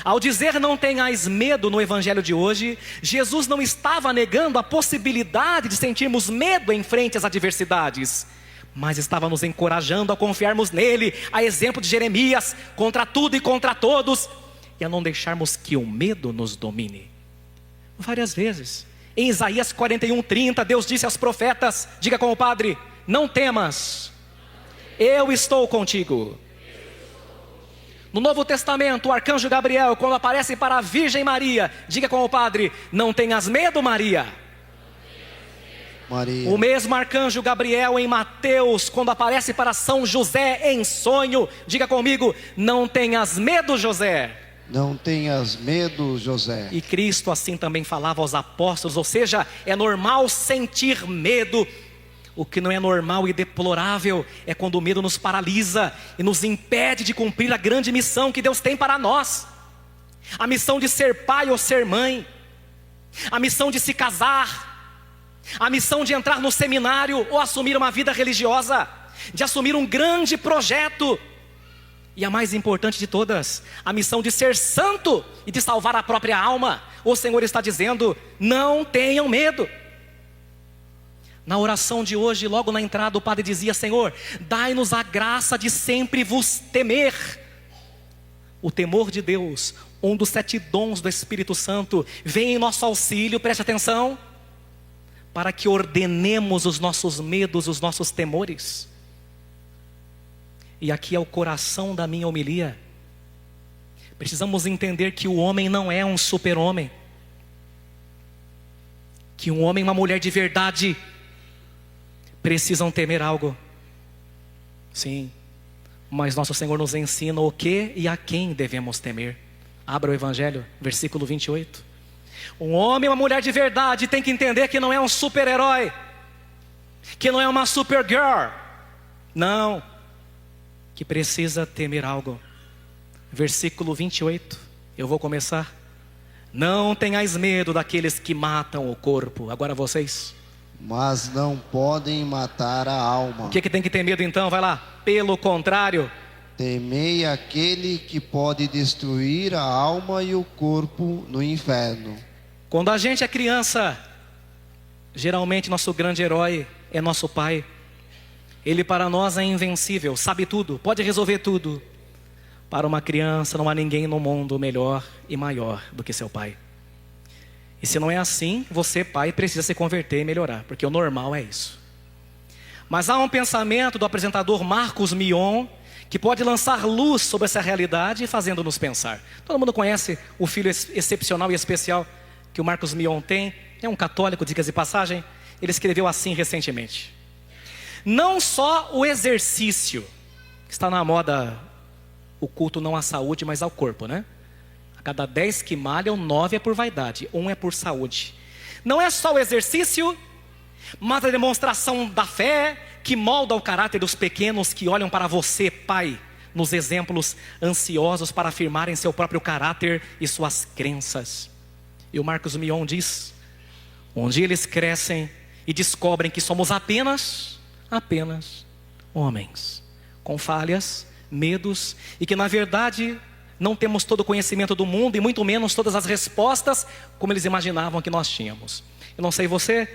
Ao dizer não tenhais medo no evangelho de hoje, Jesus não estava negando a possibilidade de sentirmos medo em frente às adversidades, mas estava nos encorajando a confiarmos nele, a exemplo de Jeremias, contra tudo e contra todos, e a não deixarmos que o medo nos domine. Várias vezes, em Isaías 41:30, Deus disse aos profetas, diga com o Padre: não temas, eu estou contigo. No Novo Testamento, o arcanjo Gabriel, quando aparece para a Virgem Maria, diga com o Padre: não tenhas medo, Maria. O mesmo arcanjo Gabriel em Mateus, quando aparece para São José em sonho, diga comigo: não tenhas medo, José. Não tenhas medo, José. E Cristo assim também falava aos apóstolos, ou seja, é normal sentir medo. O que não é normal e deplorável é quando o medo nos paralisa e nos impede de cumprir a grande missão que Deus tem para nós. A missão de ser pai ou ser mãe, a missão de se casar, a missão de entrar no seminário ou assumir uma vida religiosa, de assumir um grande projeto. E a mais importante de todas, a missão de ser santo e de salvar a própria alma. O Senhor está dizendo: não tenham medo. Na oração de hoje, logo na entrada, o padre dizia: Senhor, dai-nos a graça de sempre vos temer. O temor de Deus, um dos 7 dons do Espírito Santo, vem em nosso auxílio, preste atenção, para que ordenemos os nossos medos, os nossos temores. E aqui é o coração da minha homilia. Precisamos entender que o homem não é um super-homem, que um homem e uma mulher de verdade precisam temer algo. Sim, mas nosso Senhor nos ensina o que e a quem devemos temer. Abra o Evangelho, versículo 28. Um homem e uma mulher de verdade tem que entender que não é um super-herói, que não é uma super-girl. Não, que precisa temer algo. Versículo 28, eu vou começar. Não tenhais medo daqueles que matam o corpo. Agora vocês. Mas não podem matar a alma. O que tem que ter medo então? Vai lá. Pelo contrário, temei aquele que pode destruir a alma e o corpo no inferno. Quando a gente é criança, geralmente nosso grande herói é nosso pai. Ele para nós é invencível, sabe tudo, pode resolver tudo. Para uma criança não há ninguém no mundo melhor e maior do que seu pai. E se não é assim, você, pai, precisa se converter e melhorar, porque o normal é isso. Mas há um pensamento do apresentador Marcos Mion que pode lançar luz sobre essa realidade, fazendo-nos pensar. Todo mundo conhece o filho excepcional e especial que o Marcos Mion tem. É um católico, dicas de passagem. Ele escreveu assim recentemente: não só o exercício, que está na moda, o culto não à saúde, mas ao corpo, né? A cada 10 que malham, 9 é por vaidade, 1 é por saúde. Não é só o exercício, mas a demonstração da fé que molda o caráter dos pequenos que olham para você, pai, nos exemplos ansiosos para afirmarem seu próprio caráter e suas crenças. E o Marcos Mion diz: um dia eles crescem e descobrem que somos apenas homens, com falhas, medos, e que na verdade não temos todo o conhecimento do mundo e muito menos todas as respostas como eles imaginavam que nós tínhamos. Eu não sei você,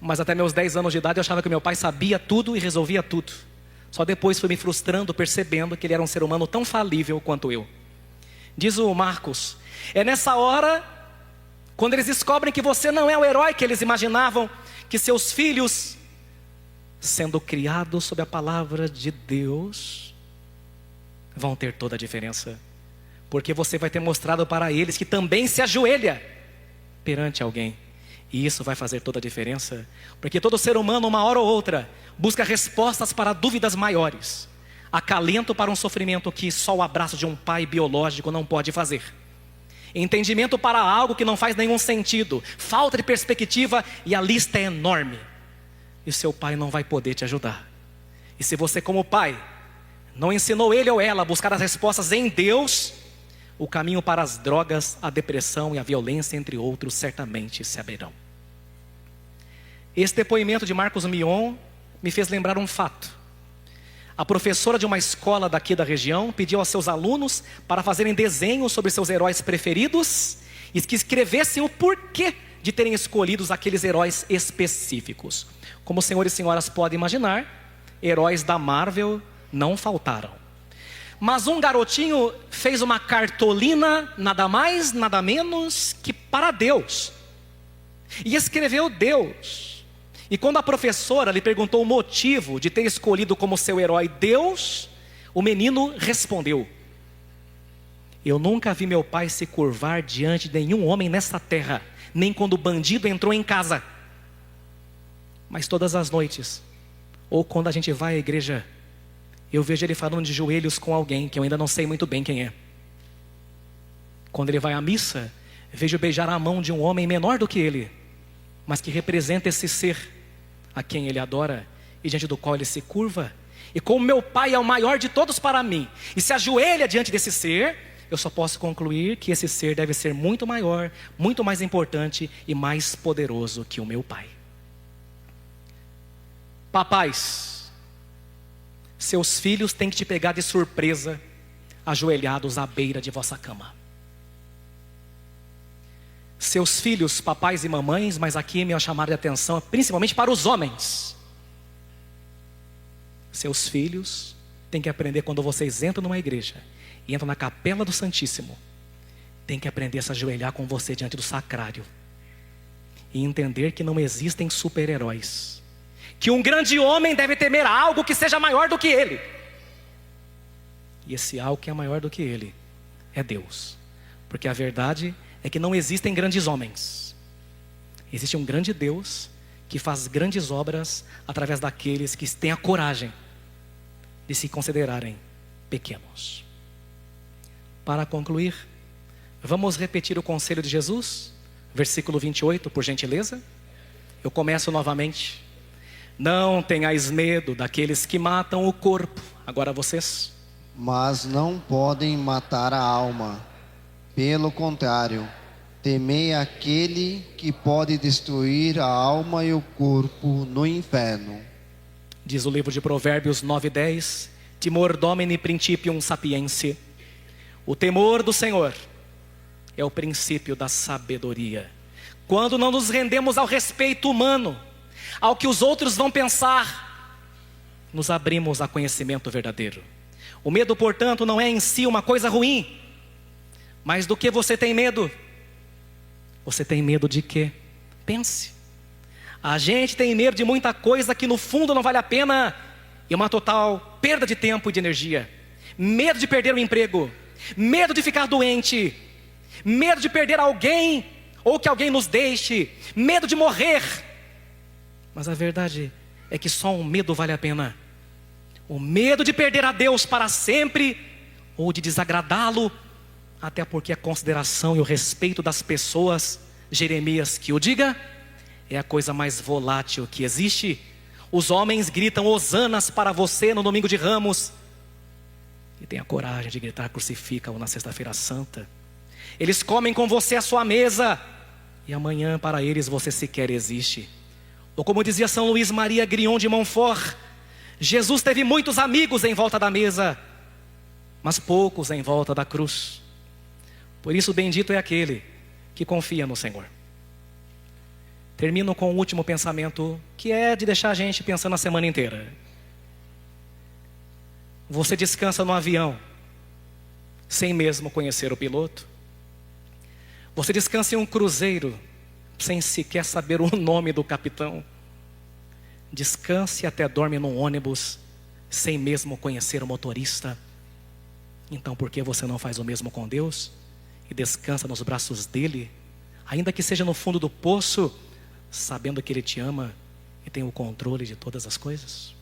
mas até meus 10 anos de idade eu achava que meu pai sabia tudo e resolvia tudo. Só depois fui me frustrando, percebendo que ele era um ser humano tão falível quanto eu. Diz o Marcos: é nessa hora, quando eles descobrem que você não é o herói que eles imaginavam, que seus filhos, sendo criados sob a palavra de Deus, vão ter toda a diferença. Porque você vai ter mostrado para eles que também se ajoelha perante alguém. E isso vai fazer toda a diferença. Porque todo ser humano, uma hora ou outra, busca respostas para dúvidas maiores, acalento para um sofrimento que só o abraço de um pai biológico não pode fazer, entendimento para algo que não faz nenhum sentido, falta de perspectiva, e a lista é enorme. E seu pai não vai poder te ajudar. E se você, como pai, não ensinou ele ou ela a buscar as respostas em Deus, o caminho para as drogas, a depressão e a violência, entre outros, certamente se abrirão. Esse depoimento de Marcos Mion me fez lembrar um fato. A professora de uma escola daqui da região pediu aos seus alunos para fazerem desenhos sobre seus heróis preferidos e que escrevessem o porquê de terem escolhido aqueles heróis específicos. Como os senhores e senhoras podem imaginar, heróis da Marvel não faltaram. Mas um garotinho fez uma cartolina, nada mais, nada menos que para Deus. E escreveu Deus. E quando a professora lhe perguntou o motivo de ter escolhido como seu herói Deus, o menino respondeu: eu nunca vi meu pai se curvar diante de nenhum homem nessa terra, nem quando o bandido entrou em casa. Mas todas as noites, ou quando a gente vai à igreja, eu vejo ele falando de joelhos com alguém que eu ainda não sei muito bem quem é. Quando ele vai à missa, vejo beijar a mão de um homem menor do que ele, mas que representa esse ser a quem ele adora e diante do qual ele se curva. E como meu pai é o maior de todos para mim e se ajoelha diante desse ser, eu só posso concluir que esse ser deve ser muito maior, muito mais importante e mais poderoso que o meu pai. Papais, seus filhos têm que te pegar de surpresa, ajoelhados à beira de vossa cama. Seus filhos, papais e mamães, mas aqui me chamar de atenção principalmente para os homens. Seus filhos têm que aprender quando vocês entram numa igreja e entram na capela do Santíssimo, tem que aprender a se ajoelhar com você diante do sacrário e entender que não existem super-heróis, que um grande homem deve temer algo que seja maior do que ele, e esse algo que é maior do que ele é Deus, porque a verdade é que não existem grandes homens, existe um grande Deus que faz grandes obras através daqueles que têm a coragem de se considerarem pequenos. Para concluir, vamos repetir o conselho de Jesus, versículo 28, por gentileza. Eu começo novamente. Não tenhais medo daqueles que matam o corpo. Agora vocês. Mas não podem matar a alma. Pelo contrário, temei aquele que pode destruir a alma e o corpo no inferno. Diz o livro de Provérbios 9:10, Timor domini principium sapientiae. O temor do Senhor é o princípio da sabedoria. Quando não nos rendemos ao respeito humano, ao que os outros vão pensar, nos abrimos a conhecimento verdadeiro. O medo, portanto, não é em si uma coisa ruim. Mas do que você tem medo? Você tem medo de quê? Pense. A gente tem medo de muita coisa que no fundo não vale a pena e uma total perda de tempo e de energia. Medo de perder o emprego, medo de ficar doente, medo de perder alguém ou que alguém nos deixe, medo de morrer. Mas a verdade é que só um medo vale a pena. O medo de perder a Deus para sempre ou de desagradá-lo, até porque a consideração e o respeito das pessoas, Jeremias que o diga, é a coisa mais volátil que existe. Os homens gritam hosanas para você no domingo de Ramos e tem a coragem de gritar crucifica-o na sexta-feira santa. Eles comem com você a sua mesa e amanhã para eles você sequer existe. Ou como dizia São Luís Maria Grignon de Montfort, Jesus teve muitos amigos em volta da mesa, mas poucos em volta da cruz. Por isso bendito é aquele que confia no Senhor. Termino com o último pensamento, que é de deixar a gente pensando a semana inteira. Você descansa no avião, sem mesmo conhecer o piloto. Você descansa em um cruzeiro, sem sequer saber o nome do capitão. Descanse e até dorme num ônibus, sem mesmo conhecer o motorista. Então por que você não faz o mesmo com Deus? E descansa nos braços dele, ainda que seja no fundo do poço, sabendo que ele te ama e tem o controle de todas as coisas?